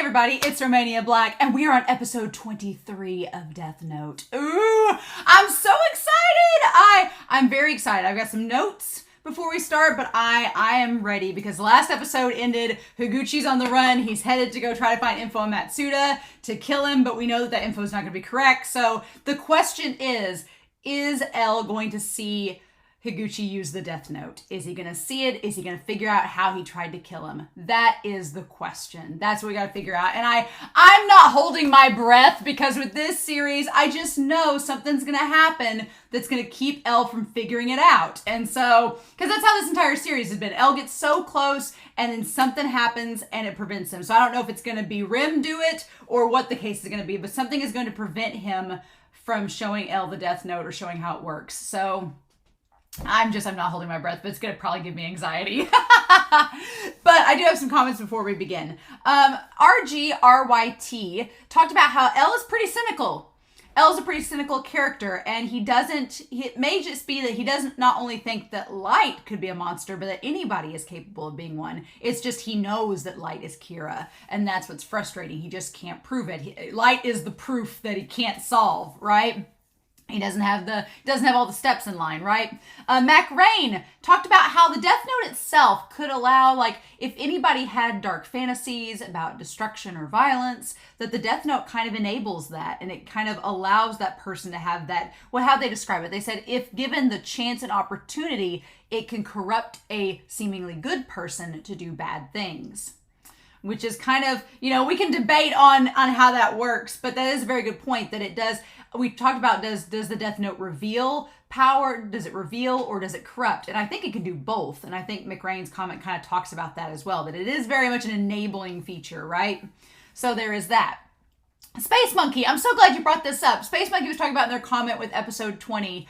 everybody, it's Romania Black, and we are on episode 23 of Death Note. Ooh, I'm so excited! I'm very excited. I've got some notes before we start, but I am ready because last episode ended, Higuchi's on the run, he's headed to go try to find info on Matsuda to kill him, but we know that info is not going to be correct. So the question is L going to see Higuchi use the Death Note? Is he going to see it? Is he going to figure out how he tried to kill him? That is the question. That's what we got to figure out. And I'm not holding my breath because with this series, I just know something's going to happen that's going to keep L from figuring it out. And so, because that's how this entire series has been. L gets so close and then something happens and it prevents him. So I don't know if it's going to be REM do it or what the case is going to be, but something is going to prevent him from showing L the Death Note or showing how it works. So I'm not holding my breath, but it's going to probably give me anxiety. But I do have some comments before we begin. RGRYT talked about how L is pretty cynical. L is a pretty cynical character, and it may just be that he doesn't not only think that Light could be a monster, but that anybody is capable of being one. It's just he knows that Light is Kira, and that's what's frustrating. He just can't prove it. Light is the proof that he can't solve, right? He doesn't have all the steps in line, right? Mac Rain talked about how the Death Note itself could allow, like, if anybody had dark fantasies about destruction or violence, that the Death Note kind of enables that, and it kind of allows that person to have that. Well, how'd they describe it? They said, if given the chance and opportunity, it can corrupt a seemingly good person to do bad things. Which is kind of, we can debate on how that works, but that is a very good point that it does. We talked about, does the Death Note reveal power? Does it reveal or does it corrupt? And I think it can do both. And I think McRain's comment kind of talks about that as well, that it is very much an enabling feature, right? So there is that. Space Monkey, I'm so glad you brought this up. Space Monkey was talking about in their comment with episode 20,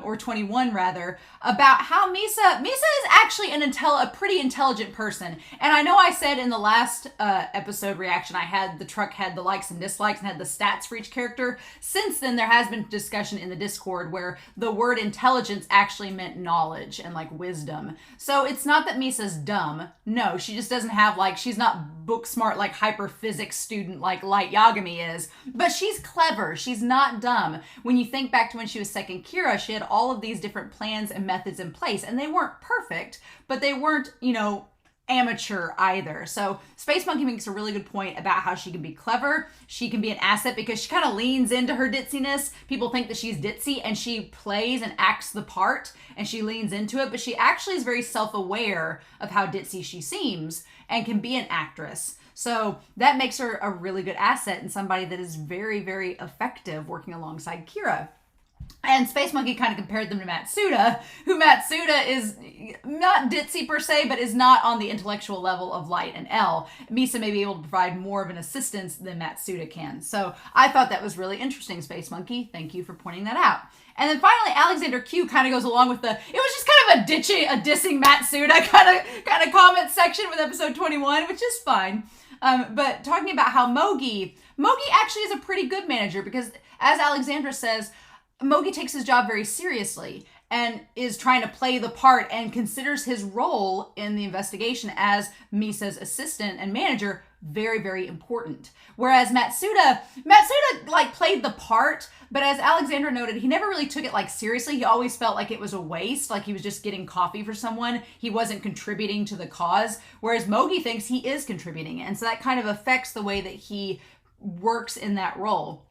or 21 rather, about how Misa is actually a pretty intelligent person. And I know I said in the last episode reaction, the truck had the likes and dislikes and had the stats for each character. Since then, there has been discussion in the Discord where the word intelligence actually meant knowledge and like wisdom. So it's not that Misa's dumb. No, she just doesn't have she's not book smart like hyper physics student like Light Yagami is, but she's clever. She's not dumb. When you think back to when she was second Kira, she had all of these different plans and methods in place, and they weren't perfect, but they weren't, amateur either. So Space Monkey makes a really good point about how she can be clever. She can be an asset because she kind of leans into her ditziness. People think that she's ditzy, and she plays and acts the part, and she leans into it, but she actually is very self-aware of how ditzy she seems and can be an actress. So that makes her a really good asset and somebody that is very, very effective working alongside Kira. And Space Monkey kind of compared them to Matsuda, who Matsuda is not ditzy per se, but is not on the intellectual level of Light and L. Misa may be able to provide more of an assistance than Matsuda can. So I thought that was really interesting, Space Monkey. Thank you for pointing that out. And then finally, Alexander Q kind of goes along with it was just kind of a dissing Matsuda kind of comment section with episode 21, which is fine. But talking about how Mogi actually is a pretty good manager because, as Alexandra says, Mogi takes his job very seriously and is trying to play the part and considers his role in the investigation as Misa's assistant and manager very, very important. Whereas Matsuda played the part, but as Alexandra noted, he never really took it seriously. He always felt like it was a waste, like he was just getting coffee for someone. He wasn't contributing to the cause, whereas Mogi thinks he is contributing. And so that kind of affects the way that he works in that role.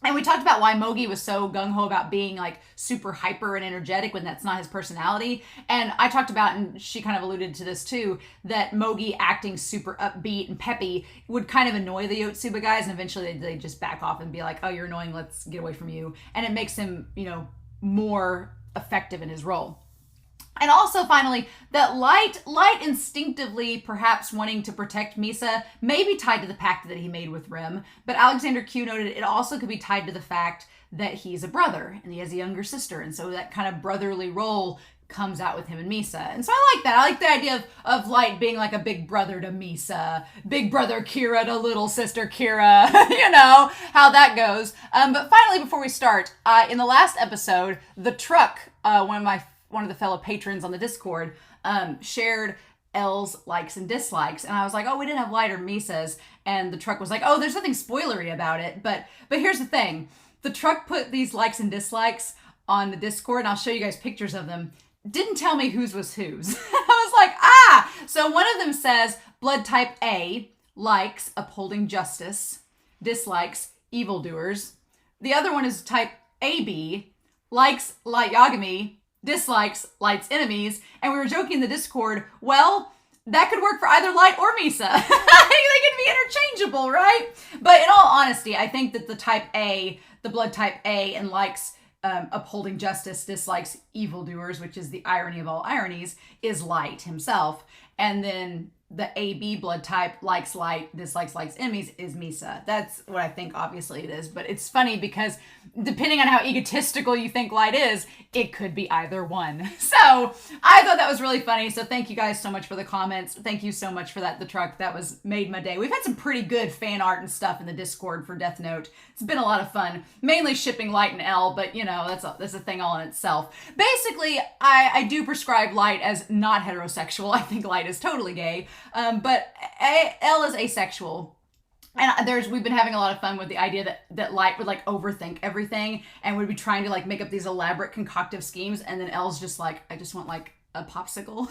And we talked about why Mogi was so gung-ho about being super hyper and energetic when that's not his personality. And I talked about, and she kind of alluded to this too, that Mogi acting super upbeat and peppy would kind of annoy the Yotsuba guys, and eventually they just back off and be like, oh, you're annoying, let's get away from you. And it makes him, more effective in his role. And also, finally, that Light instinctively perhaps wanting to protect Misa may be tied to the pact that he made with REM, but Alexander Q noted it also could be tied to the fact that he's a brother and he has a younger sister, and so that kind of brotherly role comes out with him and Misa. And so I like that. I like the idea of Light being like a big brother to Misa, big brother Kira to little sister Kira, how that goes. But finally, before we start, in the last episode, the truck, one of the fellow patrons on the Discord, shared L's likes and dislikes. And I was like, oh, we didn't have Light or Misa's. And the truck was like, oh, there's nothing spoilery about it. But here's the thing. The truck put these likes and dislikes on the Discord, and I'll show you guys pictures of them. Didn't tell me whose was whose. I was like, ah! So one of them says, blood type A, likes upholding justice, dislikes evildoers. The other one is type AB, likes Light Yagami, dislikes Light's enemies. And we were joking in the Discord, well, that could work for either Light or Misa. They could be interchangeable, right? But in all honesty, I think that the type A, the blood type A, and likes upholding justice, dislikes evildoers, which is the irony of all ironies, is Light himself. And then the AB blood type, likes Light, dislikes Light's enemies, is Misa. That's what I think obviously it is. But it's funny because depending on how egotistical you think Light is, it could be either one. So I thought that was really funny. So thank you guys so much for the comments. Thank you so much for that. The truck, that was made my day. We've had some pretty good fan art and stuff in the Discord for Death Note. It's been a lot of fun. Mainly shipping Light and L, but you know, that's a thing all in itself. Basically, I do prescribe Light as not heterosexual. I think Light is totally gay. But L is asexual. And we've been having a lot of fun with the idea that Light would like overthink everything and would be trying to like make up these elaborate concoctive schemes. And then L's just like, I just want like a popsicle.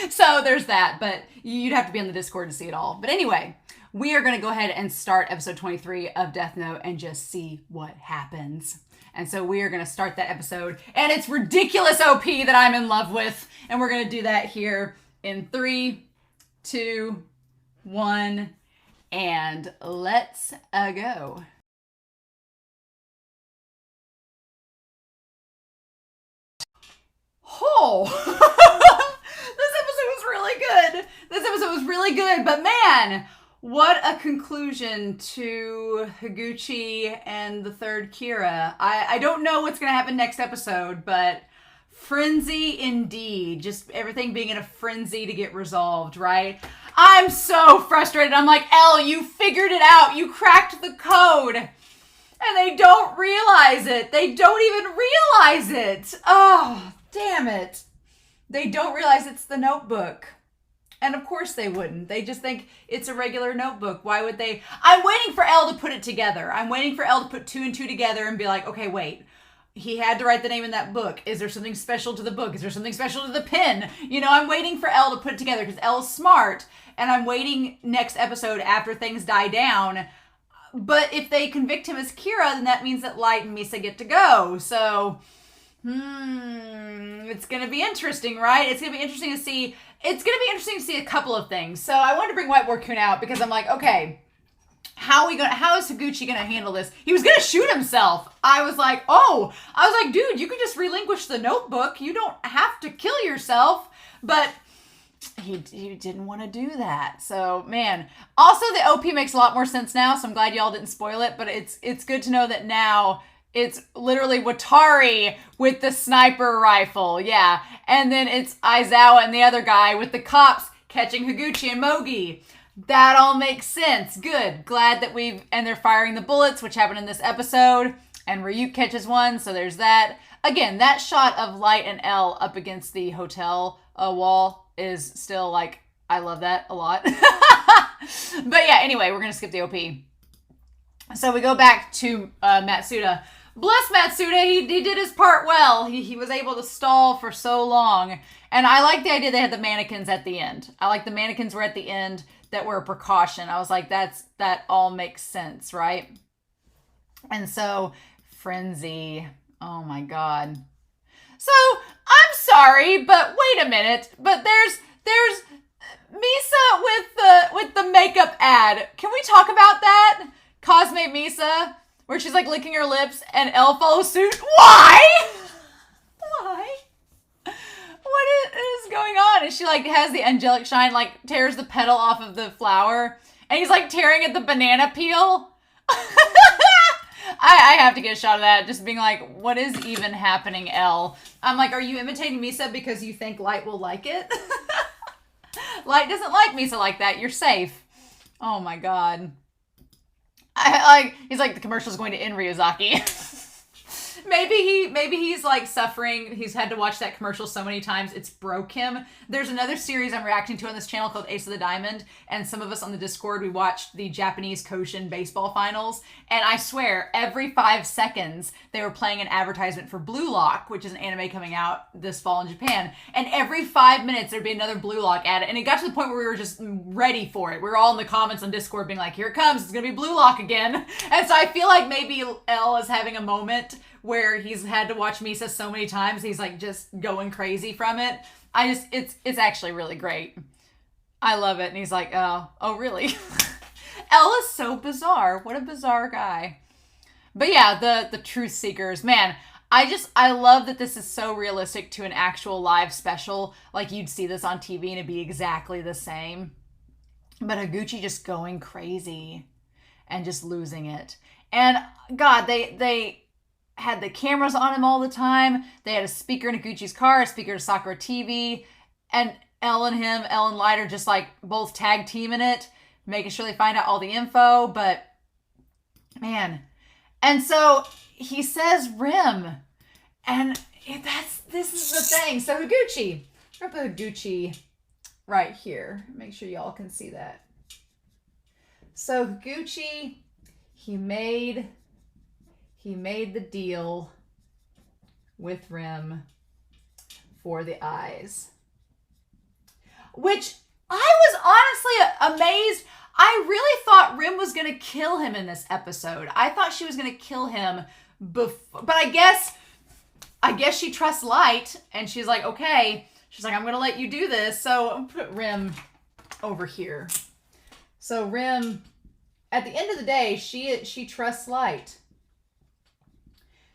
So there's that, but you'd have to be on the Discord to see it all. But anyway, we are going to go ahead and start episode 23 of Death Note and just see what happens. And so we are going to start that episode, and it's ridiculous OP that I'm in love with. And we're going to do that here in 3, 2, 1, and let's go. Oh, this episode was really good. This episode was really good, but man, what a conclusion to Higuchi and the third Kira. I don't know what's going to happen next episode, but frenzy indeed. Just everything being in a frenzy to get resolved, right? I'm so frustrated. I'm like, Elle, you figured it out. You cracked the code. And they don't realize it. They don't even realize it. Oh, damn it. They don't realize it's the notebook. And of course they wouldn't. They just think it's a regular notebook. Why would they? I'm waiting for Elle to put it together. I'm waiting for Elle to put 2 and 2 together and be like, okay, wait. He had to write the name in that book. Is there something special to the book? Is there something special to the pen? You know, I'm waiting for Elle to put it together because Elle's smart. And I'm waiting next episode after things die down. But if they convict him as Kira, then that means that Light and Misa get to go. So, it's going to be interesting, right? It's going to be interesting to see. It's going to be interesting to see a couple of things. So I wanted to bring Whiteboard-kun out because I'm like, okay, how is Higuchi going to handle this? He was going to shoot himself. I was like, dude, you can just relinquish the notebook. You don't have to kill yourself. But he didn't want to do that. So, man. Also, the OP makes a lot more sense now, so I'm glad y'all didn't spoil it. But it's good to know that now it's literally Watari with the sniper rifle. Yeah. And then it's Aizawa and the other guy with the cops catching Higuchi and Mogi. That all makes sense. Good. Glad that and they're firing the bullets, which happened in this episode. And Ryuk catches one, so there's that. Again, that shot of Light and Elle up against the hotel wall is still like, I love that a lot. But yeah, anyway, we're going to skip the OP. So we go back to Matsuda. Bless Matsuda, he did his part well. He was able to stall for so long. And I like the idea they had the mannequins at the end. I like the mannequins were at the end that were a precaution. I was like, that all makes sense, right? And so, frenzy. Oh my God. So, I'm sorry, but wait a minute. But there's Misa with the makeup ad. Can we talk about that? Cosme Misa, where she's like licking her lips and Elle follows suit. Why? Why? What is going on? And she like has the angelic shine, like tears the petal off of the flower. And he's like tearing at the banana peel. I have to get a shot of that. Just being like, what is even happening, Elle? I'm like, are you imitating Misa because you think Light will like it? Light doesn't like Misa like that. You're safe. Oh my God. He's like, the commercial's going to end, Ryuzaki. Maybe he's like suffering. He's had to watch that commercial so many times it's broke him. There's another series I'm reacting to on this channel called Ace of the Diamond, and some of us on the Discord, we watched the Japanese Koshin baseball finals, and I swear every 5 seconds they were playing an advertisement for Blue Lock, which is an anime coming out this fall in Japan, and every 5 minutes there'd be another Blue Lock ad, and it got to the point where we were just ready for it. We were all in the comments on Discord being like, here it comes, it's gonna be Blue Lock again. And so I feel like maybe L is having a moment where he's had to watch Misa so many times, he's like just going crazy from it. It's actually really great. I love it. And he's like, oh really? L is so bizarre. What a bizarre guy. But yeah, the truth seekers, man, I love that this is so realistic to an actual live special. Like you'd see this on TV and it'd be exactly the same. But Higuchi just going crazy and just losing it. And God, they had the cameras on him all the time. They had a speaker in Higuchi's car, a speaker to Sakura TV, and Elle and Light are just like both tag teaming it, making sure they find out all the info. But man, and so he says REM, and this is the thing. So Higuchi, I'm gonna put Higuchi right here. Make sure y'all can see that. So Higuchi, he made the deal with REM for the eyes, which I was honestly amazed. I really thought REM was going to kill him in this episode. I thought she was going to kill him before, but I guess she trusts Light, and she's like, okay. She's like, I'm going to let you do this. So I'm going to put REM over here. So REM, at the end of the day, she trusts Light.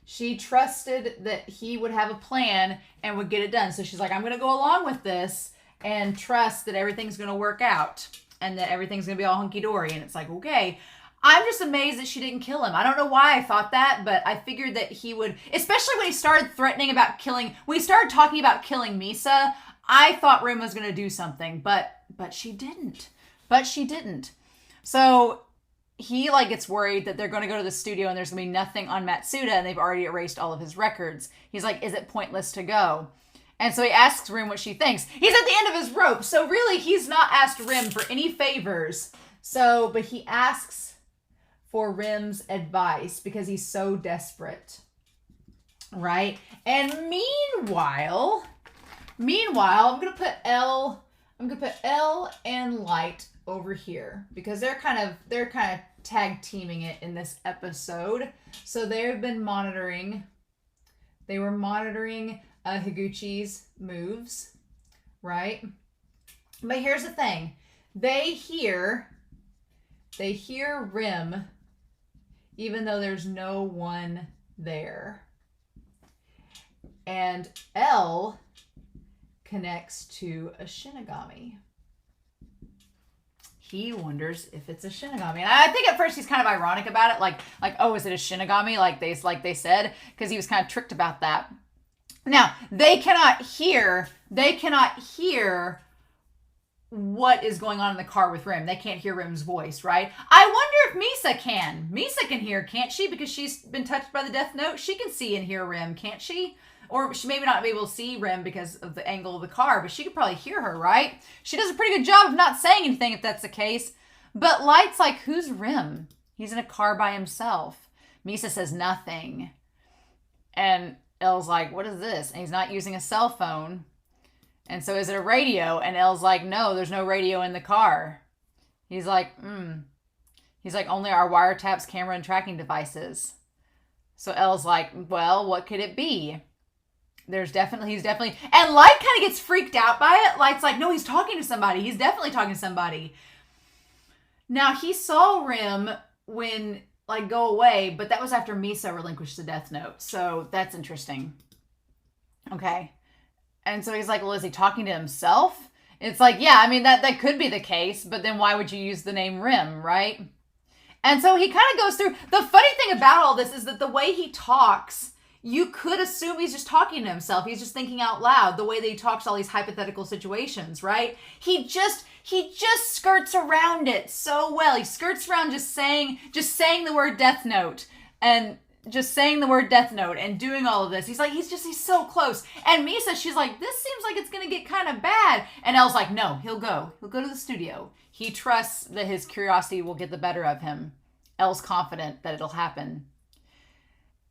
She trusted that he would have a plan and would get it done. So she's like, I'm going to go along with this and trust that everything's going to work out and that everything's going to be all hunky-dory. And it's like, okay. I'm just amazed that she didn't kill him. I don't know why I thought that, but I figured that he would, especially when he started threatening about killing, when he started talking about killing Misa, I thought REM was going to do something, but she didn't. But she didn't. So he like gets worried that they're going to go to the studio and there's going to be nothing on Matsuda and they've already erased all of his records. He's like, is it pointless to go? And so he asks REM what she thinks. He's at the end of his rope. So really, he's not asked REM for any favors. So, but he asks for REM's advice because he's so desperate. Right? And meanwhile, I'm going to put L and Light over here because they're kind of tag teaming it in this episode. So they've been monitoring. They were monitoring Higuchi's moves, right? But here's the thing. They hear REM even though there's no one there. And L connects to a Shinigami. He wonders if it's a Shinigami. And I think at first he's kind of ironic about it. Like, oh, is it a Shinigami? Like they said, because he was kind of tricked about that. Now, they cannot hear what is going on in the car with Rem. They can't hear Rem's voice, right? I wonder if Misa can. Misa can hear, can't she? Because she's been touched by the Death Note. She can see and hear Rem, can't she? Or she may not be able to see Rem because of the angle of the car, but she could probably hear her, right? She does a pretty good job of not saying anything if that's the case. But Light's like, who's Rem? He's in a car by himself. Misa says nothing. And Elle's like, what is this? And he's not using a cell phone. And so is it a radio? And Elle's like, no, there's no radio in the car. He's like, He's like, only our wiretaps, camera, and tracking devices. So Elle's like, well, what could it be? He's definitely, and Light kind of gets freaked out by it. Light's like, no, he's talking to somebody. He's definitely talking to somebody. Now, he saw Rem when, go away, but that was after Misa relinquished the Death Note. So that's interesting. Okay. And so he's like, well, is he talking to himself? It's like, yeah, I mean, that could be the case, but then why would you use the name Rem, right? And so he kind of goes through, the funny thing about all this is that the way he talks, you could assume he's just talking to himself. He's just thinking out loud, the way that he talks all these hypothetical situations, right? He just skirts around it so well. He skirts around just saying the word Death Note and just saying the word death note and doing all of this. He's like, he's so close. And Misa, she's like, this seems like it's going to get kind of bad. And Elle's like, no, he'll go to the studio. He trusts that his curiosity will get the better of him. Elle's confident that it'll happen.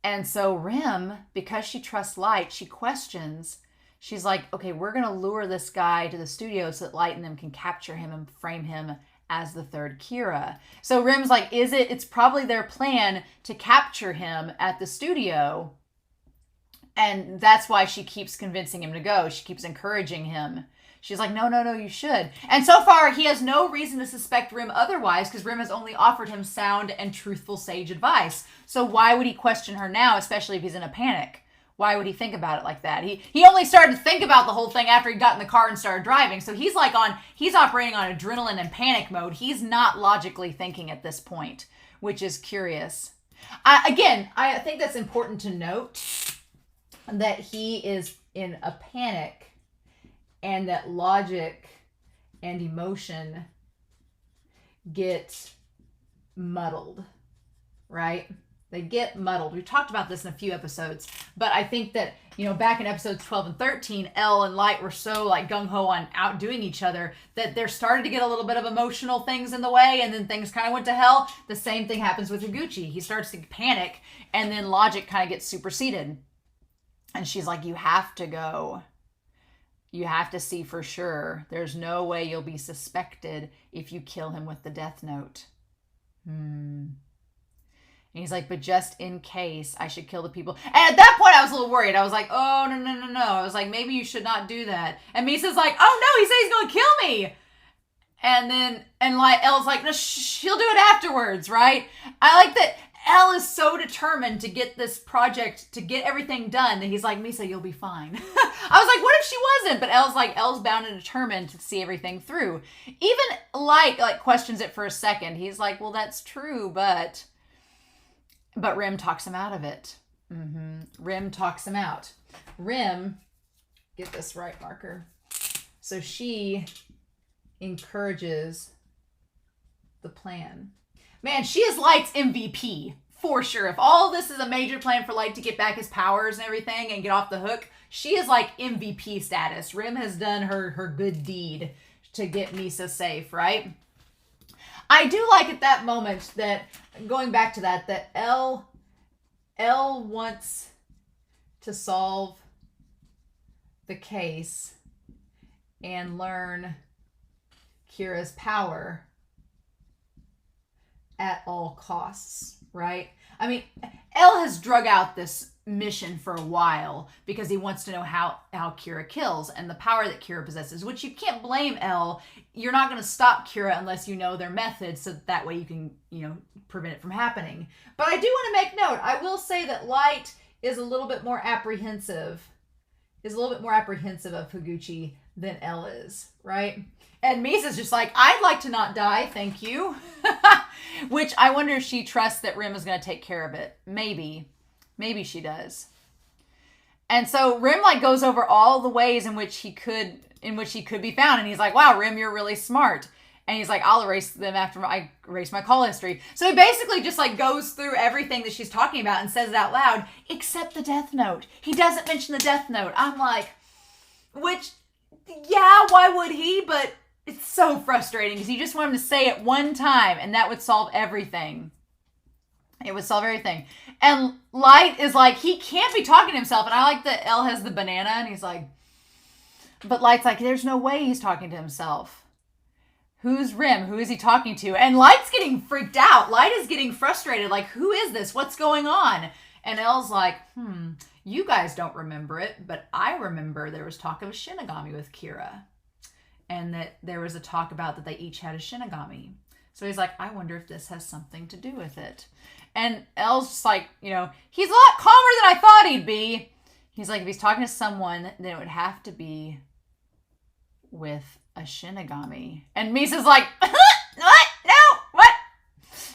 And so Rem, because she trusts Light, she questions. She's like, okay, we're going to lure this guy to the studio so that Light and them can capture him and frame him as the third Kira. So Rem's like, it's probably their plan to capture him at the studio. And that's why she keeps convincing him to go. She keeps encouraging him. She's like, no, you should. And so far, he has no reason to suspect Rem otherwise, because Rem has only offered him sound and truthful sage advice. So why would he question her now, especially if he's in a panic? Why would he think about it like that? He only started to think about the whole thing after he got in the car and started driving. So he's operating on adrenaline and panic mode. He's not logically thinking at this point, which is curious. I think that's important to note, that he is in a panic and that logic and emotion get muddled, right? They get muddled. We've talked about this in a few episodes, but I think that, back in episodes 12 and 13, Elle and Light were so like gung-ho on outdoing each other that they're starting to get a little bit of emotional things in the way, and then things kind of went to hell. The same thing happens with Higuchi. He starts to panic, and then logic kind of gets superseded. And she's like, you have to go. You have to see for sure. There's no way you'll be suspected if you kill him with the death note. And he's like, but just in case, I should kill the people. And at that point, I was a little worried. I was like, oh, no. I was like, maybe you should not do that. And Misa's like, oh, no, he said he's going to kill me. And like, Elle's like, no, she'll do it afterwards, right? I like that Elle is so determined to get this project, to get everything done, that he's like, Misa, you'll be fine. I was like, what if she wasn't? But Elle's bound and determined to see everything through. Even Light questions it for a second. He's like, well, that's true, but Rem talks him out of it. Rem talks him out. Rem, get this right marker. So she encourages the plan. Man, she is Light's MVP, for sure. If all this is a major plan for Light to get back his powers and everything and get off the hook, she is like MVP status. Rem has done her good deed to get Misa safe, right? I do like at that moment that, going back to that Elle wants to solve the case and learn Kira's power at all costs, right? I mean, Elle has drug out this mission for a while because he wants to know how Kira kills and the power that Kira possesses, which you can't blame Elle. You're not going to stop Kira unless you know their methods, so that way you can, prevent it from happening. But I do want to make note. I will say that Light is a little bit more apprehensive of Higuchi than Elle is, right? And Misa's just like, I'd like to not die, thank you. Which I wonder if she trusts that Rem is going to take care of it. Maybe she does. And so Rem goes over all the ways in which he could be found. And he's like, wow, Rem, you're really smart. And he's like, I'll erase them after I erase my call history. So he basically just goes through everything that she's talking about and says it out loud, except the death note. He doesn't mention the death note. I'm like, yeah, why would he? But it's so frustrating because you just want him to say it one time and that would solve everything. It would solve everything. And Light is like, he can't be talking to himself. And I like that Elle has the banana and he's like, but Light's like, there's no way he's talking to himself. Who's Rem? Who is he talking to? And Light's getting freaked out. Light is getting frustrated. Like, who is this? What's going on? And Elle's like, you guys don't remember it, but I remember there was talk of a Shinigami with Kira. And that there was a talk about that they each had a Shinigami. So he's like, I wonder if this has something to do with it. And Elle's just like, he's a lot calmer than I thought he'd be. He's like, if he's talking to someone, then it would have to be with a Shinigami. And Misa's like, what? No, what?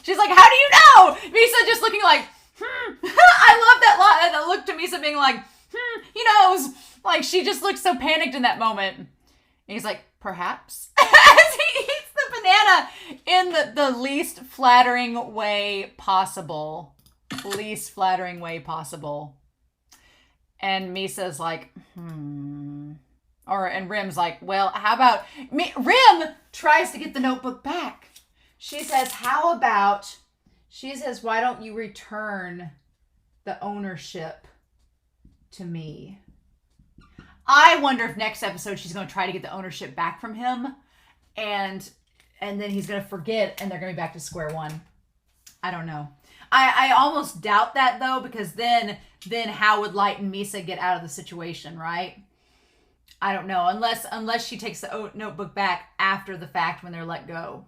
She's like, how do you know? Misa just looking like, I love that look to Misa being like, he knows. Like, she just looks so panicked in that moment. And he's like, perhaps. As he eats the banana in the least flattering way possible. least flattering way possible. And Misa's like, and Rim's like, well, how about Rim tries to get the notebook back. She says, why don't you return the ownership to me? I wonder if next episode she's going to try to get the ownership back from him, and then he's going to forget and they're going to be back to square one. I don't know. I almost doubt that, though, because then how would Light and Misa get out of the situation, right? I don't know. Unless she takes the notebook back after the fact when they're let go.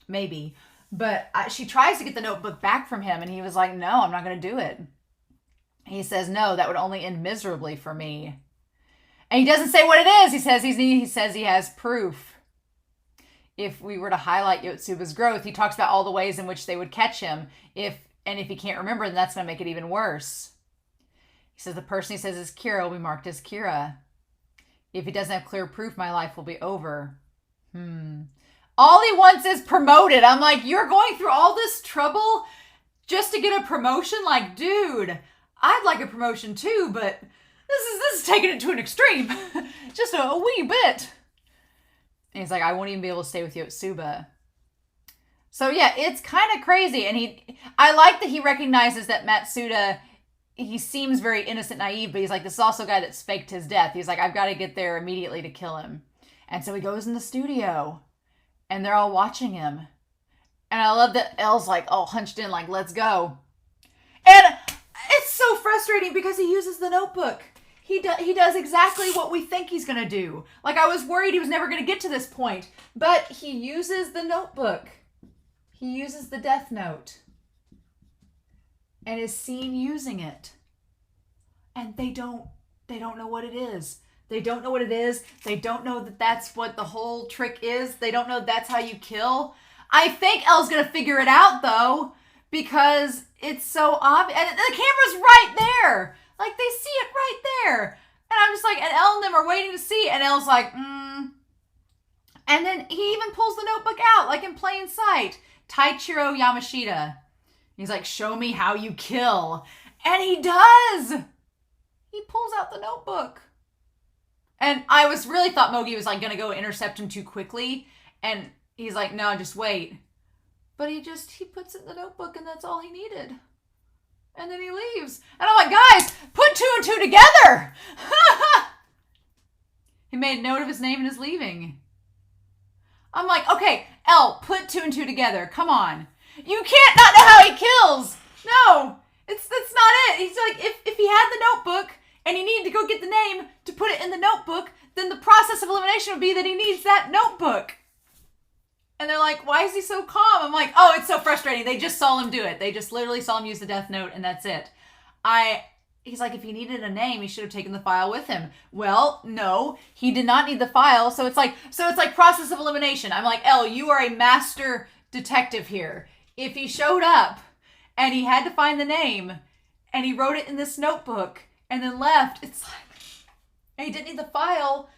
Maybe. But she tries to get the notebook back from him, and he was like, no, I'm not going to do it. He says, no, that would only end miserably for me. And he doesn't say what it is. He says he has proof. If we were to highlight Yotsuba's growth, he talks about all the ways in which they would catch him. If he can't remember, then that's going to make it even worse. He says the person he says is Kira will be marked as Kira. If he doesn't have clear proof, my life will be over. All he wants is promoted. I'm like, you're going through all this trouble just to get a promotion? Like, dude, I'd like a promotion too, but this is taking it to an extreme. Just a wee bit. And he's like, I won't even be able to stay with Yotsuba. So yeah, it's kind of crazy. And I like that he recognizes that Matsuda, he seems very innocent, naive, but he's like, this is also a guy that faked his death. He's like, I've got to get there immediately to kill him. And so he goes in the studio and they're all watching him. And I love that L's like, all hunched in, like, let's go. And it's so frustrating because he uses the notebook. He does exactly what we think he's going to do. Like, I was worried he was never going to get to this point. But he uses the notebook. He uses the death note. And is seen using it. And they don't know what it is. They don't know what it is. They don't know that that's what the whole trick is. They don't know that's how you kill. I think Elle's going to figure it out, though. Because it's so obvious. And the camera's right there. Like, they see it right there. And I'm just like, and Elle and them are waiting to see. And Elle's like, And then he even pulls the notebook out, like in plain sight. Taichiro Yamashita. He's like, show me how you kill. And he does. He pulls out the notebook. And I really thought Mogi was like going to go intercept him too quickly. And he's like, no, just wait. But he puts it in the notebook and that's all he needed. And then he leaves. And I'm like, guys, put 2 and 2 together. He made note of his name and is leaving. I'm like, okay, Elle, put 2 and 2 together. Come on. You can't not know how he kills. No, that's not it. He's like, if he had the notebook and he needed to go get the name to put it in the notebook, then the process of elimination would be that he needs that notebook. And they're like, why is he so calm? I'm like, oh, it's so frustrating. They just saw him do it. They just literally saw him use the death note and that's it. He's like, if he needed a name, he should have taken the file with him. Well, no, he did not need the file. So it's like process of elimination. I'm like, Elle, you are a master detective here. If he showed up and he had to find the name and he wrote it in this notebook and then left, it's like, and he didn't need the file,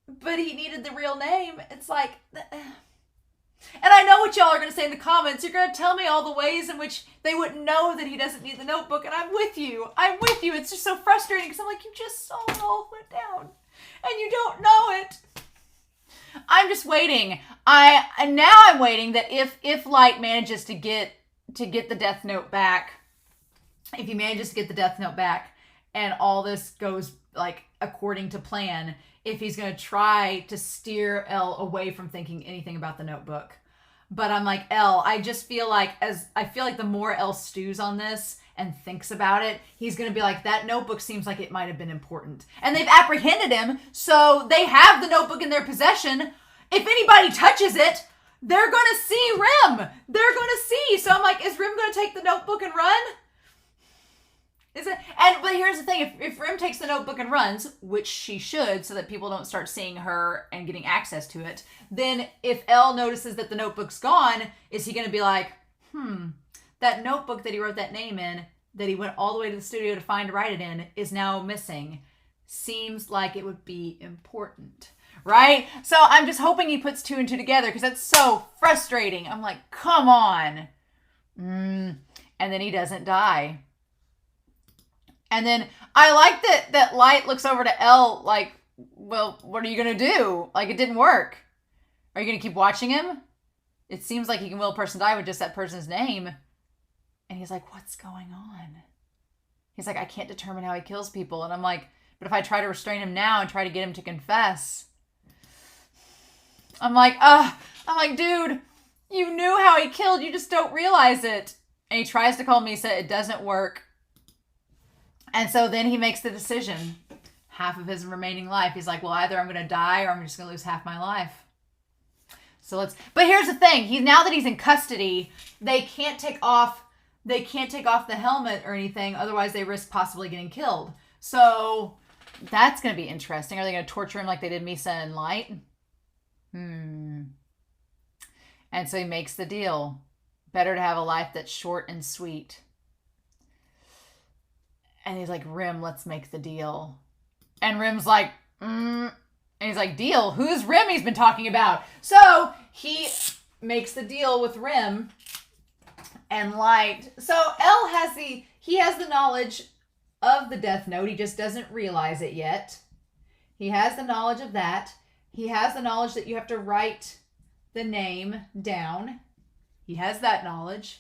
but he needed the real name. It's like, and I know what y'all are going to say in the comments. You're going to tell me all the ways in which they wouldn't know that he doesn't need the notebook. And I'm with you. It's just so frustrating because I'm like, you just saw it all went down and you don't know it. I'm just waiting. I'm waiting that if Light manages to get the death note back, if he manages to get the death note back and all this goes like according to plan, if he's going to try to steer Elle away from thinking anything about the notebook. But I'm like, Elle, I feel like the more Elle stews on this and thinks about it, he's going to be like, that notebook seems like it might have been important. And they've apprehended him, so they have the notebook in their possession. If anybody touches it, they're going to see Rim. They're going to see. So I'm like, is Rim going to take the notebook and run? But here's the thing, if Rim takes the notebook and runs, which she should, so that people don't start seeing her and getting access to it, then if Elle notices that the notebook's gone, is he going to be like, that notebook that he wrote that name in, that he went all the way to the studio to write it in, is now missing. Seems like it would be important, right? So I'm just hoping he puts 2 and 2 together, because that's so frustrating. I'm like, come on. And then he doesn't die. And then I like that Light looks over to L like, well, what are you going to do? Like, it didn't work. Are you going to keep watching him? It seems like he can will a person die with just that person's name. And he's like, what's going on? He's like, I can't determine how he kills people. And I'm like, but if I try to restrain him now and try to get him to confess. I'm like, dude, you knew how he killed. You just don't realize it. And he tries to call Misa. It doesn't work. And so then he makes the decision. Half of his remaining life. He's like, well, either I'm going to die or I'm just going to lose half my life. But here's the thing. Now that he's in custody, they can't take off the helmet or anything. Otherwise, they risk possibly getting killed. So that's going to be interesting. Are they going to torture him like they did Misa and Light? And so he makes the deal. Better to have a life that's short and sweet. And he's like, Rem, let's make the deal. And Rem's like, And he's like, deal? Who's Rem he's been talking about? So he makes the deal with Rem and Light. So L has the knowledge of the Death Note. He just doesn't realize it yet. He has the knowledge of that. He has the knowledge that you have to write the name down. He has that knowledge.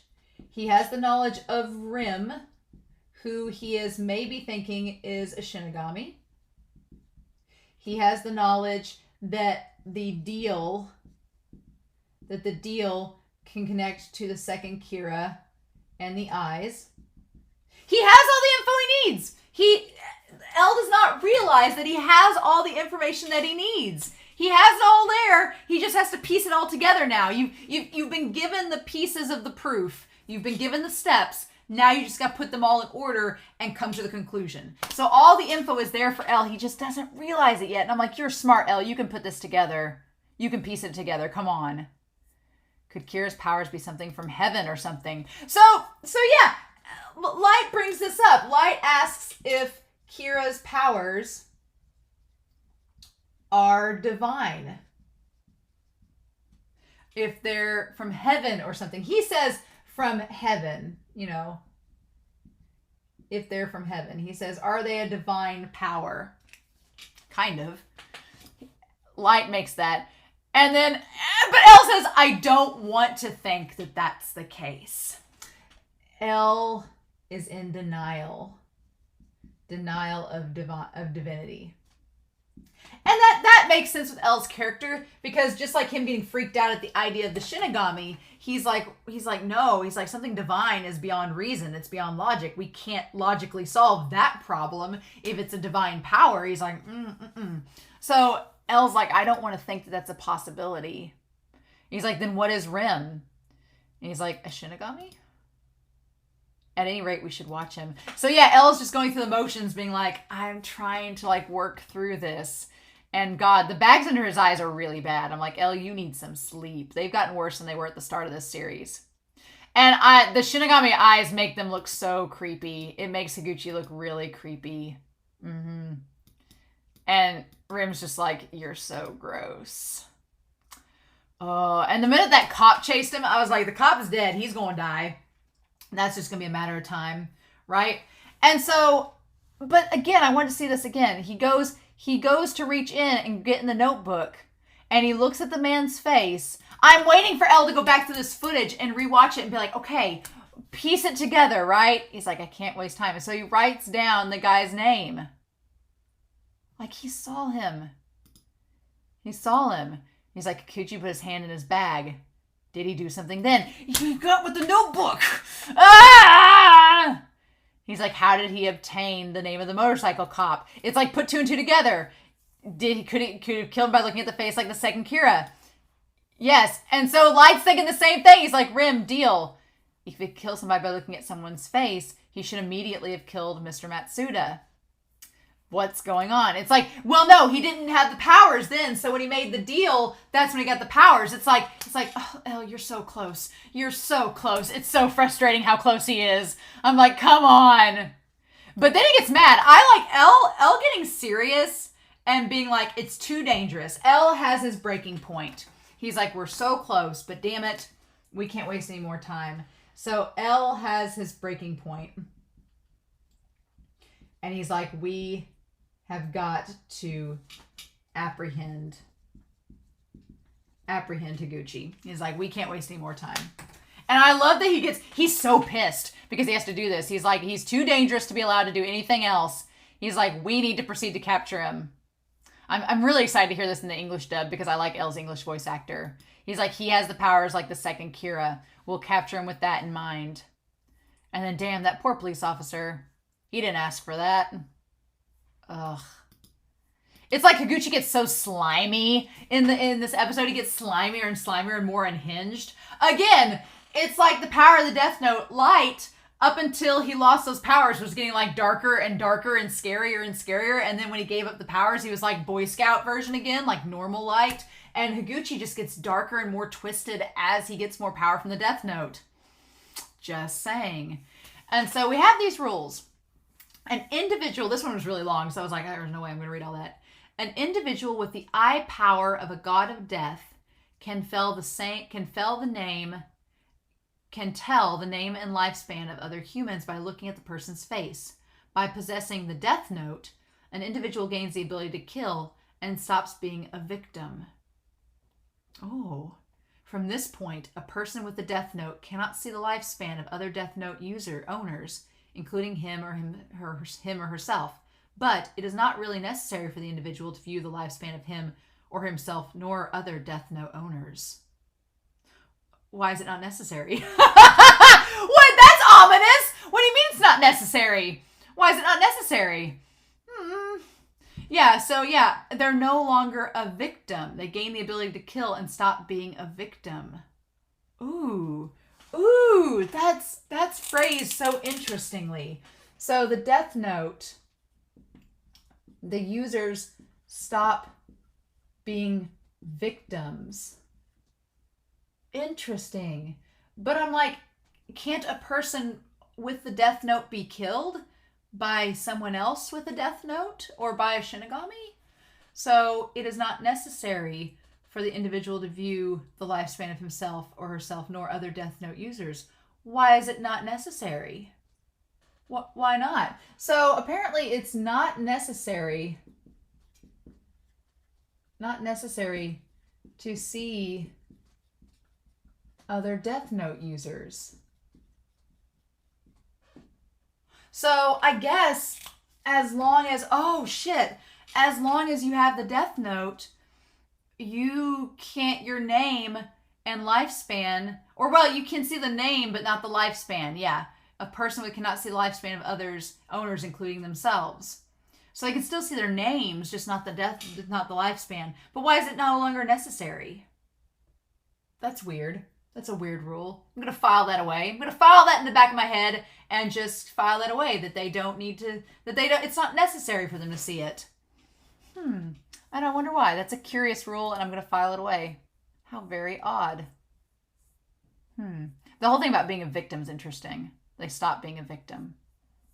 He has the knowledge of Rem, who he is maybe thinking is a Shinigami. He has the knowledge that the deal can connect to the second Kira and the eyes. He has all the info he needs. L does not realize that he has all the information that he needs. He has it all there. He just has to piece it all together now. You've been given the pieces of the proof. You've been given the steps. Now you just got to put them all in order and come to the conclusion. So all the info is there for L. He just doesn't realize it yet. And I'm like, you're smart, L. You can put this together. You can piece it together. Come on. Could Kira's powers be something from heaven or something? So yeah, Light brings this up. Light asks if Kira's powers are divine. If they're from heaven or something. He says from heaven, if they're from heaven. He says, are they a divine power? Kind of. Light makes that. And then, but L says, I don't want to think that that's the case. L is in denial. Denial of divinity. And that makes sense with L's character, because just like him getting freaked out at the idea of the Shinigami, he's like, no, he's like, something divine is beyond reason. It's beyond logic. We can't logically solve that problem if it's a divine power. He's like, So L's like, I don't want to think that that's a possibility. He's like, then what is Rem? And he's like, a Shinigami? At any rate, we should watch him. So yeah, L's just going through the motions, being like, I'm trying to work through this. And God, the bags under his eyes are really bad. I'm like, L, you need some sleep. They've gotten worse than they were at the start of this series. And the Shinigami eyes make them look so creepy. It makes Higuchi look really creepy. And Rim's just like, you're so gross. Oh, and the minute that cop chased him, I was like, the cop is dead. He's going to die. That's just going to be a matter of time, right? And so, but again, I want to see this again. He goes to reach in and get in the notebook, and he looks at the man's face. I'm waiting for Elle to go back to this footage and rewatch it and be like, okay, piece it together, right? He's like, I can't waste time. And so he writes down the guy's name. Like, he saw him. He saw him. He's like, Higuchi put his hand in his bag. Did he do something then? He got with the notebook. Ah! He's like, how did he obtain the name of the motorcycle cop? It's like, put two and two together. Could he kill him by looking at the face like the second Kira? Yes. And so Light's thinking the same thing. He's like, Rim, deal. If he kills somebody by looking at someone's face, he should immediately have killed Mr. Matsuda. What's going on? It's like, well, no, he didn't have the powers then. So when he made the deal, that's when he got the powers. It's like, oh, Elle, you're so close. You're so close. It's so frustrating how close he is. I'm like, come on. But then he gets mad. I like Elle getting serious and being like, it's too dangerous. Elle has his breaking point. He's like, we're so close, but damn it, we can't waste any more time. So Elle has his breaking point. And he's like, we have got to apprehend Higuchi. He's like, we can't waste any more time. And I love that he's so pissed because he has to do this. He's like, he's too dangerous to be allowed to do anything else. He's like, we need to proceed to capture him. I'm really excited to hear this in the English dub because I like Elle's English voice actor. He's like, he has the powers like the second Kira. We'll capture him with that in mind. And then, damn, that poor police officer. He didn't ask for that. Ugh. It's like Higuchi gets so slimy in this episode. He gets slimier and slimier and more unhinged. Again, it's like the power of the Death Note light up until he lost those powers was getting like darker and darker and scarier and scarier. And then when he gave up the powers, he was like Boy Scout version again, like normal light. And Higuchi just gets darker and more twisted as he gets more power from the Death Note. Just saying. And so we have these rules. An individual, this one was really long, so I was like, there's no way I'm going to read all that. An individual with the eye power of a god of death can tell the name and lifespan of other humans by looking at the person's face. By possessing the Death Note, an individual gains the ability to kill and stops being a victim. Oh. From this point, a person with the Death Note cannot see the lifespan of other Death Note owners, including him or herself. But it is not really necessary for the individual to view the lifespan of him or himself nor other Death Note owners. Why is it not necessary? What? That's ominous! What do you mean it's not necessary? Why is it not necessary? Yeah, so yeah, they're no longer a victim. They gain the ability to kill and stop being a victim. Ooh, that's phrased so interestingly. So the Death Note, the users stop being victims. Interesting. But I'm like, can't a person with the Death Note be killed by someone else with a Death Note or by a Shinigami? So it is not necessary for the individual to view the lifespan of himself or herself nor other Death Note users. Why is it not necessary? Why not? So apparently it's not necessary to see other Death Note users. So I guess as long as you have the Death Note, your name and lifespan, or well, you can see the name but not the lifespan. Yeah, a person cannot see the lifespan of owners, including themselves. So they can still see their names, just not the lifespan. But why is it no longer necessary? That's weird. That's a weird rule. I'm going to file that away. I'm going to file that in the back of my head and just file that away, that it's not necessary for them to see it. I don't wonder why. That's a curious rule and I'm going to file it away. How very odd. The whole thing about being a victim is interesting. They stop being a victim.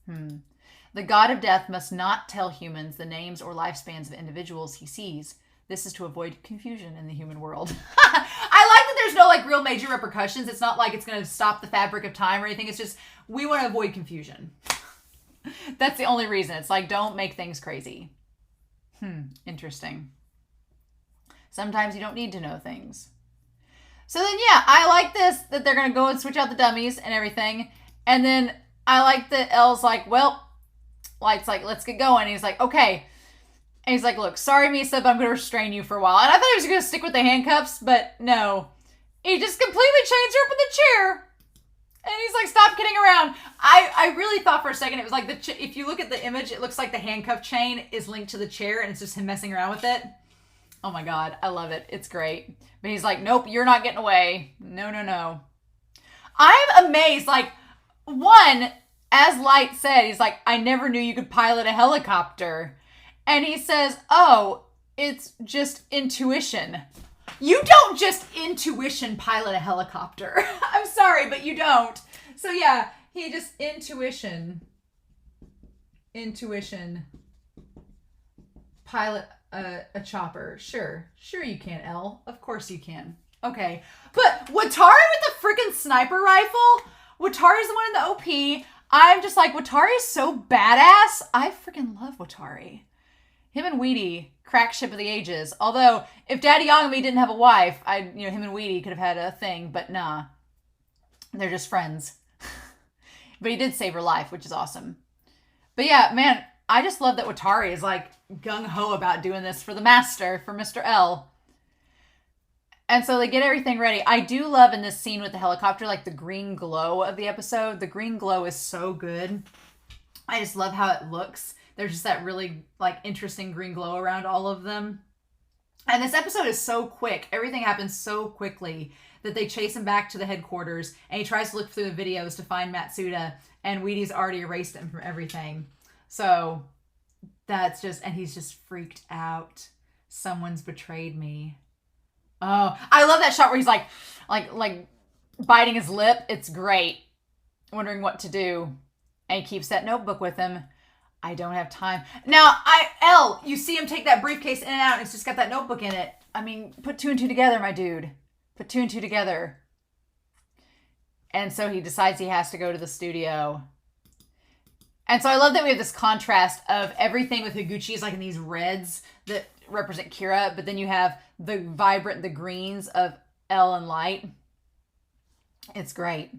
The god of death must not tell humans the names or lifespans of individuals he sees. This is to avoid confusion in the human world. I like that there's no like real major repercussions. It's not like it's going to stop the fabric of time or anything. It's just, we want to avoid confusion. That's the only reason. It's like, don't make things crazy. Interesting. Sometimes you don't need to know things. So then, yeah, I like this, that they're going to go and switch out the dummies and everything. And then I like that Elle's like, well, Light's like, let's get going. And he's like, okay. And he's like, look, sorry, Misa, but I'm going to restrain you for a while. And I thought he was going to stick with the handcuffs, but no. He just completely chains her up in the chair. And he's like, stop kidding around. I really thought for a second it was like, if you look at the image, it looks like the handcuff chain is linked to the chair and it's just him messing around with it. Oh my God, I love it. It's great. But he's like, nope, you're not getting away. No. I'm amazed. Like, one, as Light said, he's like, I never knew you could pilot a helicopter. And he says, oh, it's just intuition. You don't just intuition pilot a helicopter. I'm sorry, but you don't. So yeah, he just intuition pilot a chopper. Sure you can, Elle. Of course you can. Okay, but Watari with the freaking sniper rifle? Watari's the one in the OP. I'm just like, Watari is so badass. I freaking love Watari. Him and Wheatie, crack ship of the ages. Although, if Daddy Yagami didn't have a wife, him and Wheatie could have had a thing, but nah. They're just friends. But he did save her life, which is awesome. But yeah, man, I just love that Watari is like gung-ho about doing this for the master, for Mr. L. And so they get everything ready. I do love in this scene with the helicopter, like the green glow of the episode. The green glow is so good. I just love how it looks. There's just that really like interesting green glow around all of them. And this episode is so quick. Everything happens so quickly that they chase him back to the headquarters, and he tries to look through the videos to find Matsuda, and Wheatie's already erased him from everything. So that's just, and he's just freaked out. Someone's betrayed me. Oh, I love that shot where he's like biting his lip. It's great. Wondering what to do. And he keeps that notebook with him. I don't have time. Now, you see him take that briefcase in and out, and it's just got that notebook in it. I mean, put 2 and 2 together, my dude. Put 2 and 2 together. And so he decides he has to go to the studio. And so I love that we have this contrast of everything with Higuchi is like in these reds that represent Kira, but then you have the vibrant, the greens of L and Light. It's great.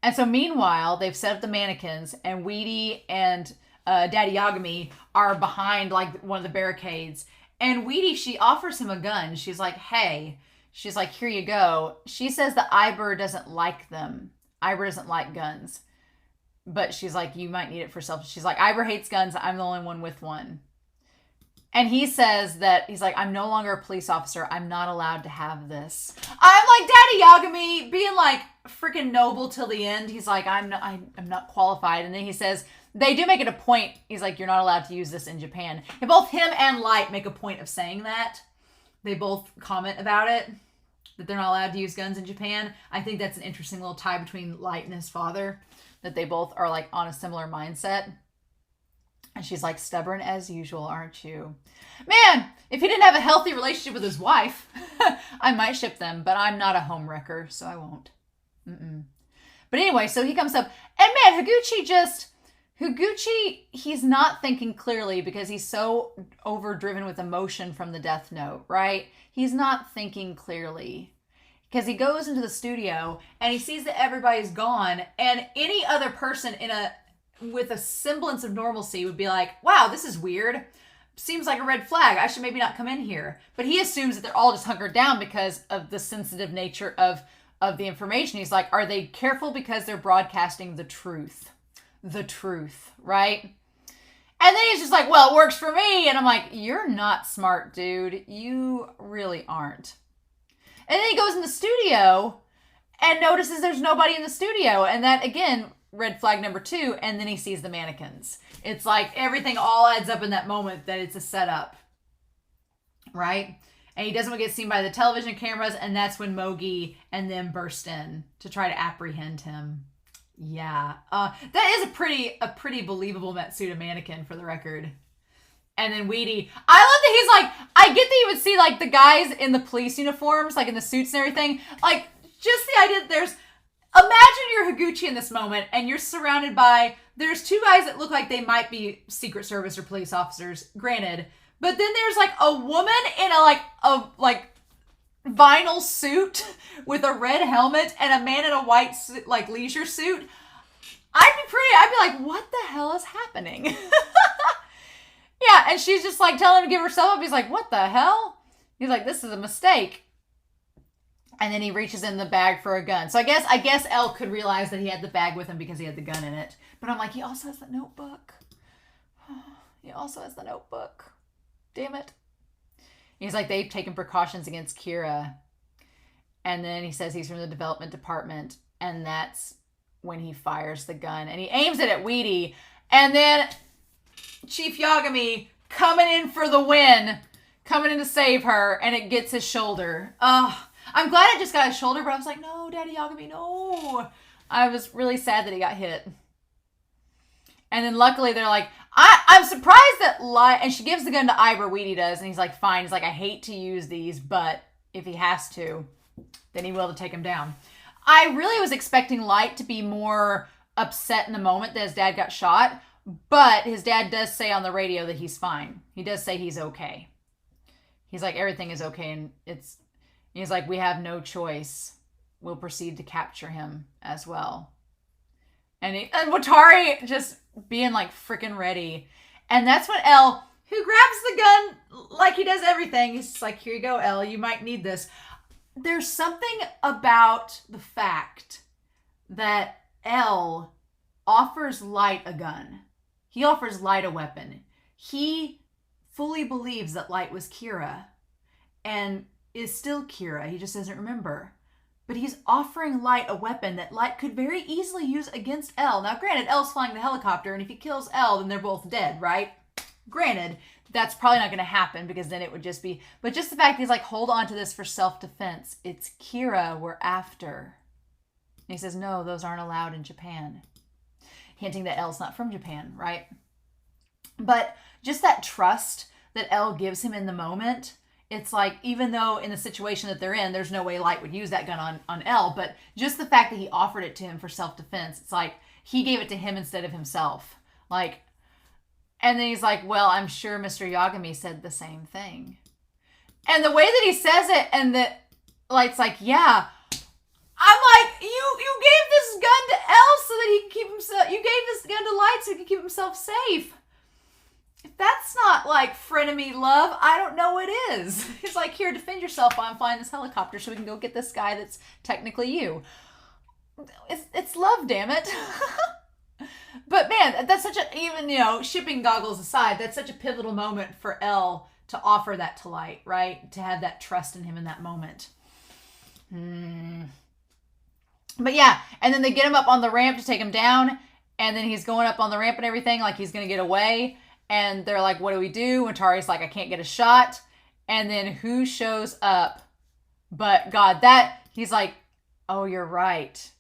And so meanwhile, they've set up the mannequins, and Wheatie and Daddy Yagami are behind like one of the barricades. And Wheatie, she offers him a gun. She's like, hey, she's like, here you go. She says that Iber doesn't like them. Iber doesn't like guns. But she's like, you might need it for self. She's like, Iber hates guns. I'm the only one with one. And he says that, he's like, I'm no longer a police officer. I'm not allowed to have this. I'm like, Daddy Yagami being like freaking noble till the end. He's like, I'm not qualified. And then he says, they do make it a point. He's like, you're not allowed to use this in Japan. And both him and Light make a point of saying that. They both comment about it, that they're not allowed to use guns in Japan. I think that's an interesting little tie between Light and his father, that they both are like on a similar mindset. And she's like, stubborn as usual, aren't you? Man, if he didn't have a healthy relationship with his wife, I might ship them, but I'm not a homewrecker, so I won't. But anyway, so he comes up, and man, Higuchi, he's not thinking clearly because he's so overdriven with emotion from the Death Note, right? He's not thinking clearly. Because he goes into the studio, and he sees that everybody's gone, and any other person with a semblance of normalcy would be like, wow, this is weird. Seems like a red flag. I should maybe not come in here. But he assumes that they're all just hunkered down because of the sensitive nature of the information. He's like, are they careful because they're broadcasting the truth? The truth, right? And then he's just like, well, it works for me. And I'm like, you're not smart, dude. You really aren't. And then he goes in the studio and notices there's nobody in the studio. And that, again, red flag number 2, and then he sees the mannequins. It's like everything all adds up in that moment that it's a setup, right? And he doesn't want to get seen by the television cameras, and that's when Mogi and them burst in to try to apprehend him. Yeah, that is a pretty believable Matsuda mannequin, for the record. And then Wheatie, I love that he's like, I get that you would see like the guys in the police uniforms, like in the suits and everything, like just the idea that imagine you're Higuchi in this moment, and you're surrounded by, there's 2 guys that look like they might be Secret Service or police officers, granted. But then there's like a woman in a vinyl suit with a red helmet and a man in a white like leisure suit. I'd be like, what the hell is happening? Yeah, and she's just like telling him to give herself up. He's like, what the hell? He's like, this is a mistake. And then he reaches in the bag for a gun. So I guess Elle could realize that he had the bag with him because he had the gun in it. But I'm like, he also has the notebook. He also has the notebook. Damn it. He's like, they've taken precautions against Kira. And then he says he's from the development department. And that's when he fires the gun. And he aims it at Wheatie. And then Chief Yagami coming in for the win. Coming in to save her. And it gets his shoulder. I'm glad it just got his shoulder, but I was like, no, Daddy Yagami, no. I was really sad that he got hit. And then luckily they're like, I'm surprised that and she gives the gun to Iber, Wheatie does, and he's like, fine. He's like, I hate to use these, but if he has to, then he will to take him down. I really was expecting Light to be more upset in the moment that his dad got shot, but his dad does say on the radio that he's fine. He does say he's okay. He's like, everything is okay, and he's like, we have no choice. We'll proceed to capture him as well. And Watari just being like freaking ready. And that's when L, who grabs the gun like he does everything, he's just like, here you go, L, you might need this. There's something about the fact that L offers Light a gun. He offers Light a weapon. He fully believes that Light was Kira and is still Kira. He just doesn't remember. But he's offering Light a weapon that Light could very easily use against L. Now, granted, L's flying the helicopter, and if he kills L, then they're both dead, right? Granted, that's probably not going to happen because then it would just be... But just the fact he's like, hold on to this for self-defense. It's Kira we're after. And he says, no, those aren't allowed in Japan. Hinting that L's not from Japan, right? But just that trust that L gives him in the moment... It's like, even though in the situation that they're in, there's no way Light would use that gun on L, but just the fact that he offered it to him for self-defense, it's like he gave it to him instead of himself. Like, and then he's like, well, I'm sure Mr. Yagami said the same thing. And the way that he says it, and that Light's like, yeah, I'm like, you gave this gun to L so that he can keep himself, you gave this gun to Light so he can keep himself safe. If that's not like frenemy love, I don't know what is. It's like, here, defend yourself while I'm flying this helicopter so we can go get this guy that's technically you. It's love, damn it. But man, that's such a, even, you know, shipping goggles aside, that's such a pivotal moment for L to offer that to Light, right? To have that trust in him in that moment. But yeah, and then they get him up on the ramp to take him down, and then he's going up on the ramp and everything like he's going to get away. And they're like, what do we do? Watari's like, I can't get a shot. And then who shows up? But God, he's like, oh, you're right.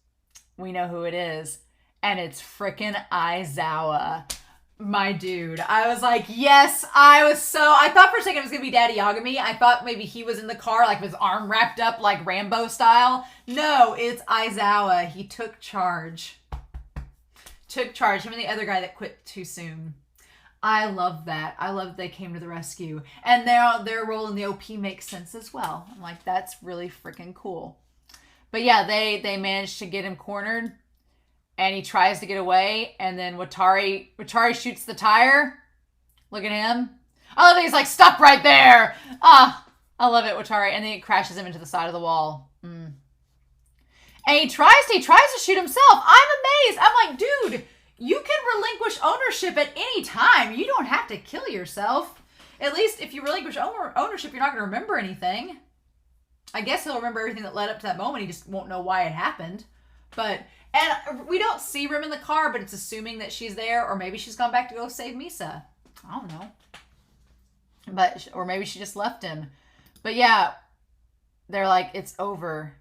We know who it is. And it's frickin' Aizawa. My dude. I was like, yes, I thought for a second it was going to be Daddy Yagami. I thought maybe he was in the car, like with his arm wrapped up like Rambo style. No, it's Aizawa. He took charge. Him and the other guy that quit too soon. I love that. I love that they came to the rescue. And their role in the OP makes sense as well. I'm like, that's really freaking cool. But yeah, they managed to get him cornered. And he tries to get away. And then Watari shoots the tire. Look at him. I love that he's like, stop right there. I love it, Watari. And then he crashes him into the side of the wall. And he tries to shoot himself. I'm amazed. I'm like, dude... You can relinquish ownership at any time. You don't have to kill yourself. At least if you relinquish ownership, you're not going to remember anything. I guess he'll remember everything that led up to that moment. He just won't know why it happened. And we don't see Rem in the car, but it's assuming that she's there, or maybe she's gone back to go save Misa. I don't know. Or maybe she just left him. But yeah, they're like, it's over.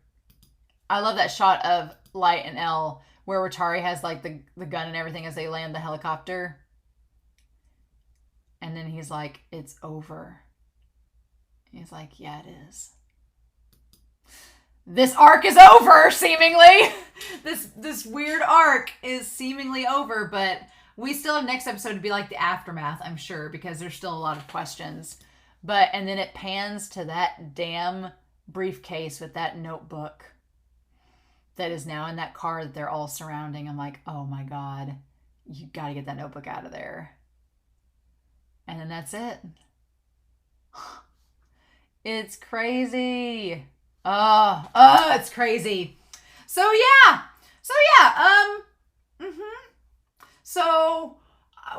I love that shot of Light and L, where Watari has like the gun and everything as they land the helicopter. And then he's like, it's over. He's like, yeah, it is. This arc is over, seemingly. This weird arc is seemingly over, but we still have next episode to be like the aftermath, I'm sure, because there's still a lot of questions. And then it pans to that damn briefcase with that notebook that is now in that car that they're all surrounding. I'm like, oh my God, you got to get that notebook out of there. And then that's it. It's crazy. It's crazy. So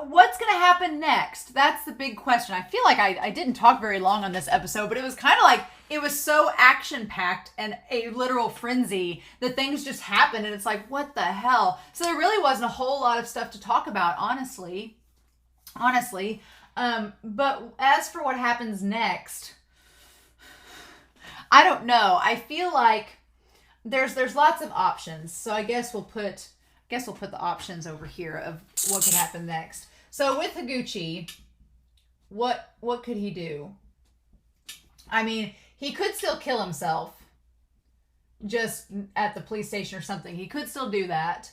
what's going to happen next? That's the big question. I feel like I didn't talk very long on this episode, but it was kind of like, it was so action-packed and a literal frenzy that things just happened, and it's like, what the hell? So there really wasn't a whole lot of stuff to talk about, honestly. But as for what happens next, I don't know. I feel like there's lots of options. So I guess we'll put the options over here of what could happen next. So with Higuchi, what could he do? I mean, he could still kill himself just at the police station or something. He could still do that.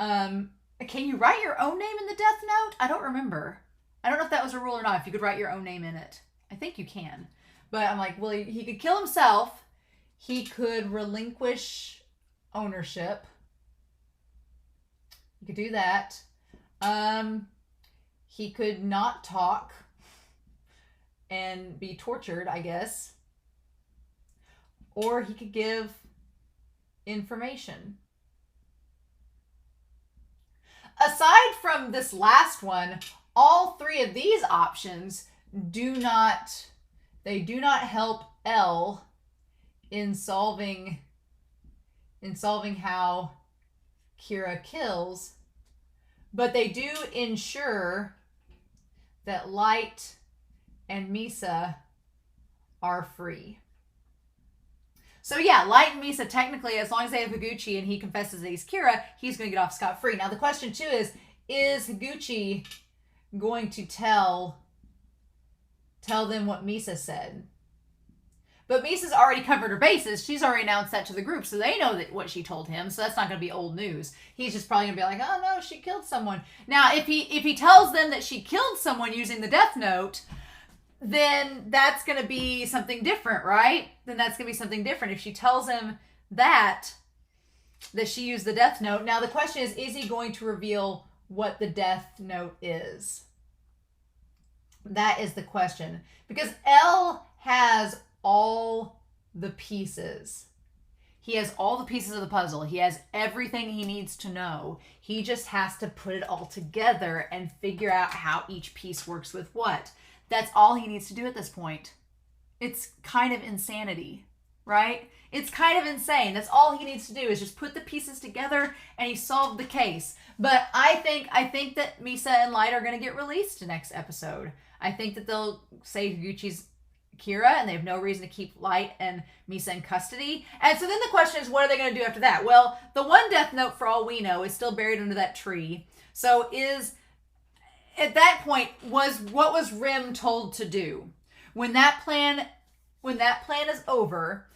Can you write your own name in the death note? I don't remember. I don't know if that was a rule or not, if you could write your own name in it. I think you can. But I'm like, well, he could kill himself. He could relinquish ownership. He could do that. He could not talk and be tortured, I guess. Or he could give information. Aside from this last one, all three of these options do not help Elle in solving how Kira kills, but they do ensure that Light and Misa are free. So yeah, Light and Misa, technically, as long as they have Higuchi and he confesses that he's Kira, he's going to get off scot-free. Now the question too is Higuchi going to tell them what Misa said? But Misa's already covered her bases. She's already announced that to the group, so they know that what she told him, so that's not going to be old news. He's just probably going to be like, oh no, she killed someone. Now, if he tells them that she killed someone using the death note, then that's going to be something different, right? Then that's going to be something different. If she tells him that she used the death note. Now, the question is he going to reveal what the death note is? That is the question. Because Elle has all the pieces. He has all the pieces of the puzzle. He has everything he needs to know. He just has to put it all together and figure out how each piece works with what. That's all he needs to do at this point. It's kind of insanity, right? It's kind of insane. That's all he needs to do is just put the pieces together and he solved the case. But I think that Misa and Light are going to get released next episode. I think that they'll say Higuchi's Kira and they have no reason to keep Light and Misa in custody. And so then the question is, what are they going to do after that? Well, the one death note, for all we know, is still buried under that tree. So at that point, what was REM told to do? When that plan is over,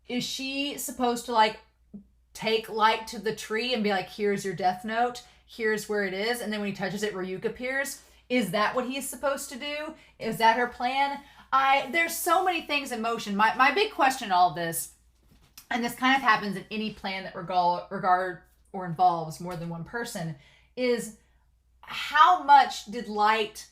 is she supposed to take Light to the tree and be like, here's your death note, here's where it is, and then when he touches it, Ryuk appears? Is that what he's supposed to do? Is that her plan? There's so many things in motion. My big question in all of this, and this kind of happens in any plan that regard or involves more than one person, is how much did Light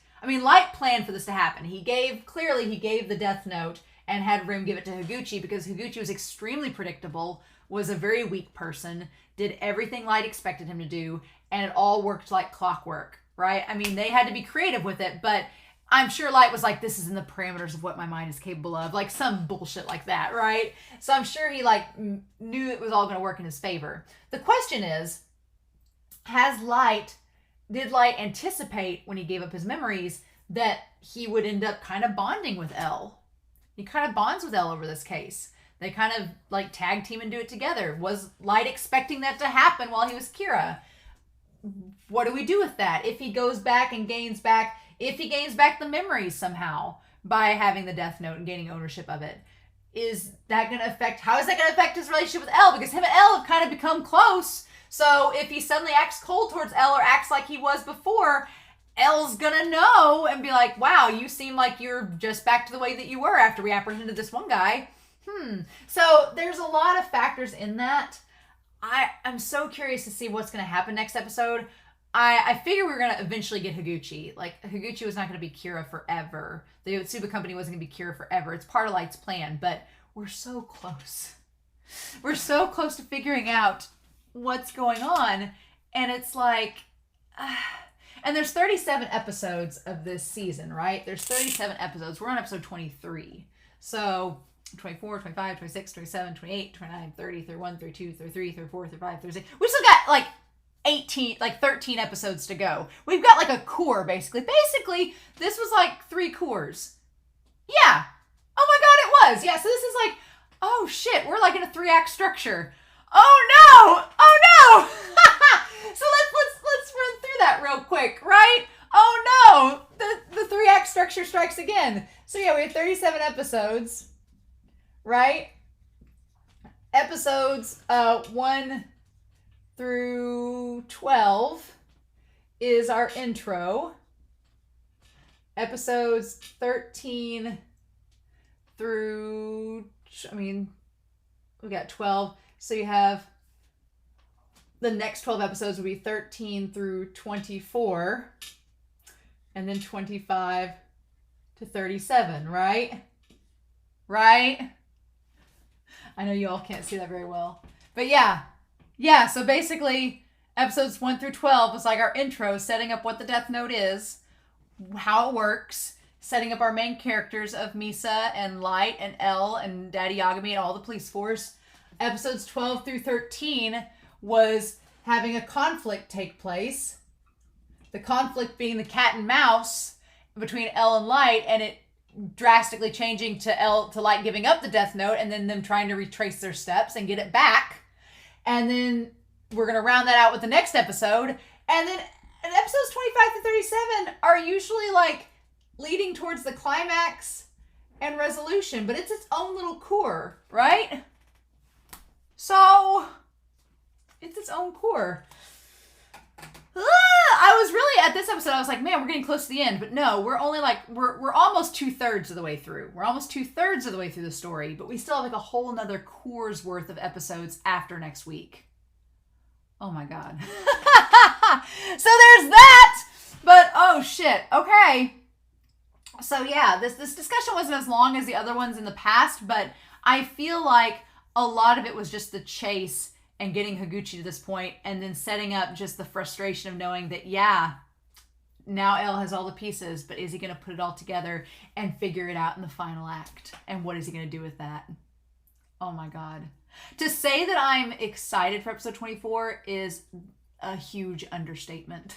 planned for this to happen. He gave the death note and had REM give it to Higuchi because Higuchi was extremely predictable, was a very weak person, did everything Light expected him to do, and it all worked like clockwork, right? I mean, they had to be creative with it, but I'm sure Light was like, this is in the parameters of what my mind is capable of, like some bullshit like that, right? So I'm sure he knew it was all going to work in his favor. The question is, did Light anticipate when he gave up his memories that he would end up kind of bonding with Elle? He kind of bonds with Elle over this case. They kind of tag team and do it together. Was Light expecting that to happen while he was Kira? What do we do with that? If he goes back and gains back the memories somehow by having the death note and gaining ownership of it, how is that going to affect his relationship with Elle? Because him and Elle have kind of become close. So if he suddenly acts cold towards Elle or acts like he was before, Elle's gonna know and be like, wow, you seem like you're just back to the way that you were after we apprehended this one guy. So there's a lot of factors in that. I'm so curious to see what's going to happen next episode. I figure we're going to eventually get Higuchi. Higuchi was not going to be Kira forever. The Yotsuba company wasn't going to be Kira forever. It's part of Light's plan, but we're so close. We're so close to figuring out what's going on. And it's and there's 37 episodes of this season, right? There's 37 episodes. We're on episode 23. So 24, 25, 26, 27, 28, 29, 30, 31, 32, 33, 34, 35, 36. We still got 13 episodes to go. We've got a core, basically. Basically, this was 3 cores. Yeah. Oh my god, it was. Yeah, so this is oh shit, we're in a 3-act structure. Oh no! Oh no! So let's run through that real quick, right? Oh no! The 3-act structure strikes again. So yeah, we have 37 episodes, right? Episodes 1 through 12 is our intro. Episodes 13 through, we got 12. So you have the next 12 episodes will be 13 through 24. And then 25 to 37, right? Right? I know you all can't see that very well. But yeah. Yeah, so basically episodes 1 through 12 was like our intro, setting up what the Death Note is, how it works, setting up our main characters of Misa and Light and Elle and Daddy Yagami and all the police force. Episodes 12 through 13 was having a conflict take place. The conflict being the cat and mouse between Elle and Light, and it drastically changing to Light giving up the Death Note and then them trying to retrace their steps and get it back. And then we're going to round that out with the next episode. And then episodes 25 to 37 are usually like leading towards the climax and resolution, but it's its own little core, right? So it's its own core. I was really, at this episode, I was like, man, we're getting close to the end. But no, we're only like, we're almost 2/3 of the way through. We're almost 2/3 of the way through the story, but we still have like a whole nother core's worth of episodes after next week. Oh my God. So there's that. But oh shit. Okay. So yeah, this discussion wasn't as long as the other ones in the past, but I feel like a lot of it was just the chase and getting Higuchi to this point, and then setting up just the frustration of knowing that, yeah, now Elle has all the pieces, but is he going to put it all together and figure it out in the final act? And what is he going to do with that? Oh my God. To say that I'm excited for episode 24 is a huge understatement.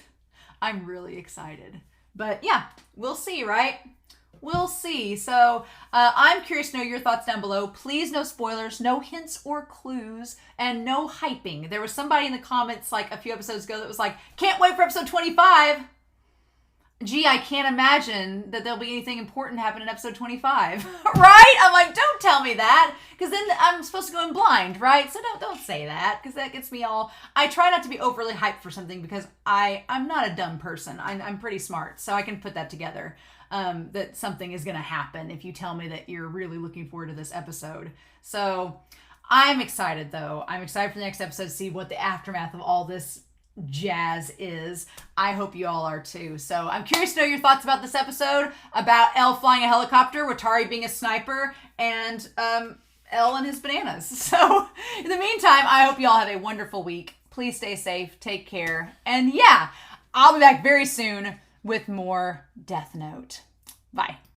I'm really excited. But yeah, we'll see, right? We'll see. So I'm curious to know your thoughts down below. Please, no spoilers, no hints or clues, and no hyping. There was somebody in the comments like a few episodes ago that was like, can't wait for episode 25. Gee, I can't imagine that there'll be anything important happen in episode 25. Right? I'm like, don't tell me that, because then I'm supposed to go in blind, right? So don't say that, because that gets me all... I try not to be overly hyped for something because I'm not a dumb person. I'm pretty smart, so I can put that together. That something is going to happen if you tell me that you're really looking forward to this episode. So I'm excited, though. I'm excited for the next episode to see what the aftermath of all this jazz is. I hope you all are too. So I'm curious to know your thoughts about this episode, about Elle flying a helicopter, Watari being a sniper, and Elle and his bananas. So in the meantime, I hope you all have a wonderful week. Please stay safe, take care, and yeah, I'll be back very soon with more Death Note. Bye.